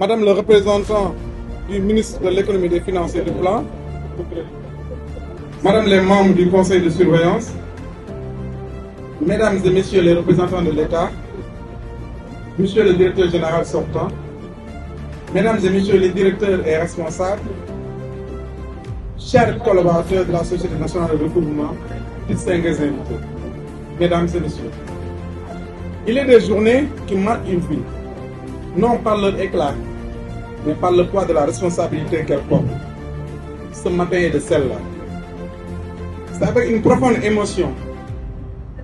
Madame le représentant du ministre de l'économie et des finances et du plan, Madame les membres du conseil de surveillance, Mesdames et Messieurs les représentants de l'État, Monsieur le directeur général sortant, Mesdames et Messieurs les directeurs et responsables, chers collaborateurs de la Société nationale de recouvrement, distingués invités, Mesdames et Messieurs, il est des journées qui marquent une vie, non par leur éclat, mais par le poids de la responsabilité qu'elles portent. Ce matin est de celle-là. C'est avec une profonde émotion,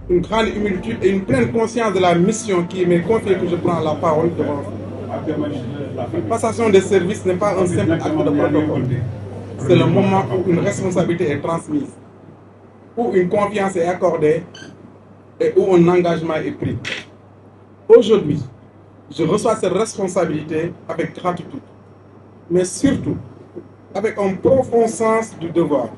une grande humilité et une pleine conscience de la mission qui m'est confiée que je prends la parole devant vous. Une passation de service n'est pas un simple acte de protocole. C'est le moment où une responsabilité est transmise, où une confiance est accordée et où un engagement est pris. Aujourd'hui, je reçois cette responsabilité avec gratitude, mais surtout avec un profond sens du devoir.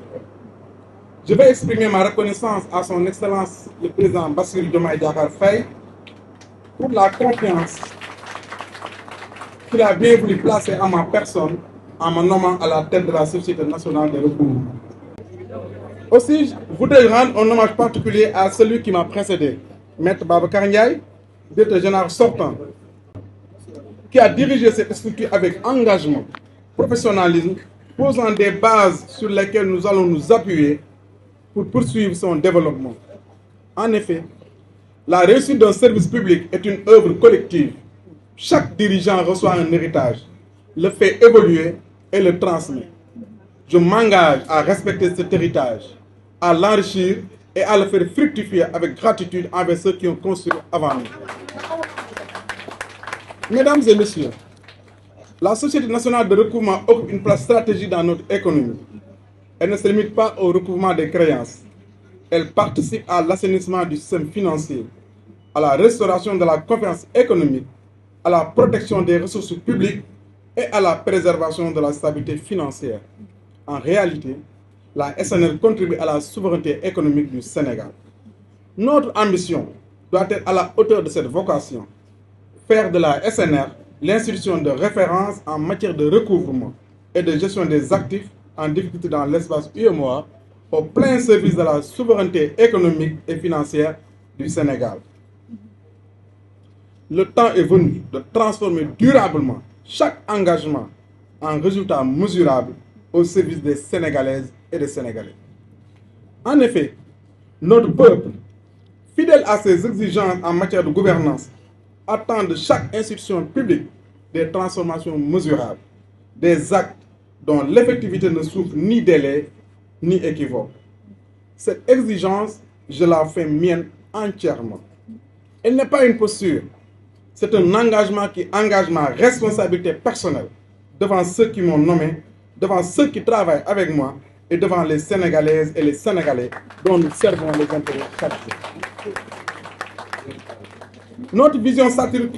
Je vais exprimer ma reconnaissance à son Excellence le Président Bassirou Diomaye Diakhar Faye pour la confiance qu'il a bien voulu placer à ma personne en me nommant à la tête de la Société nationale de recouvrement. Aussi, je voudrais rendre un hommage particulier à celui qui m'a précédé, Maître Babacar Ndiaye, directeur général sortant, qui a dirigé cette structure avec engagement, professionnalisme, posant des bases sur lesquelles nous allons nous appuyer pour poursuivre son développement. En effet, la réussite d'un service public est une œuvre collective. Chaque dirigeant reçoit un héritage, le fait évoluer et le transmet. Je m'engage à respecter cet héritage, à l'enrichir et à le faire fructifier avec gratitude envers ceux qui ont construit avant nous. Mesdames et messieurs, la Société nationale de recouvrement occupe une place stratégique dans notre économie. Elle ne se limite pas au recouvrement des créances. Elle participe à l'assainissement du système financier, à la restauration de la confiance économique, à la protection des ressources publiques et à la préservation de la stabilité financière. En réalité, la SNR contribue à la souveraineté économique du Sénégal. Notre ambition doit être à la hauteur de cette vocation. Faire de la SNR l'institution de référence en matière de recouvrement et de gestion des actifs en difficulté dans l'espace UEMOA au plein service de la souveraineté économique et financière du Sénégal. Le temps est venu de transformer durablement chaque engagement en résultat mesurable au service des Sénégalaises et des Sénégalais. En effet, notre peuple, fidèle à ses exigences en matière de gouvernance, attend de chaque institution publique des transformations mesurables, des actes dont l'effectivité ne souffre ni délai ni équivoque. Cette exigence, je la fais mienne entièrement. Elle n'est pas une posture, c'est un engagement qui engage ma responsabilité personnelle devant ceux qui m'ont nommé, devant ceux qui travaillent avec moi et devant les Sénégalaises et les Sénégalais dont nous servons les intérêts chaque jour. Notre vision s'articule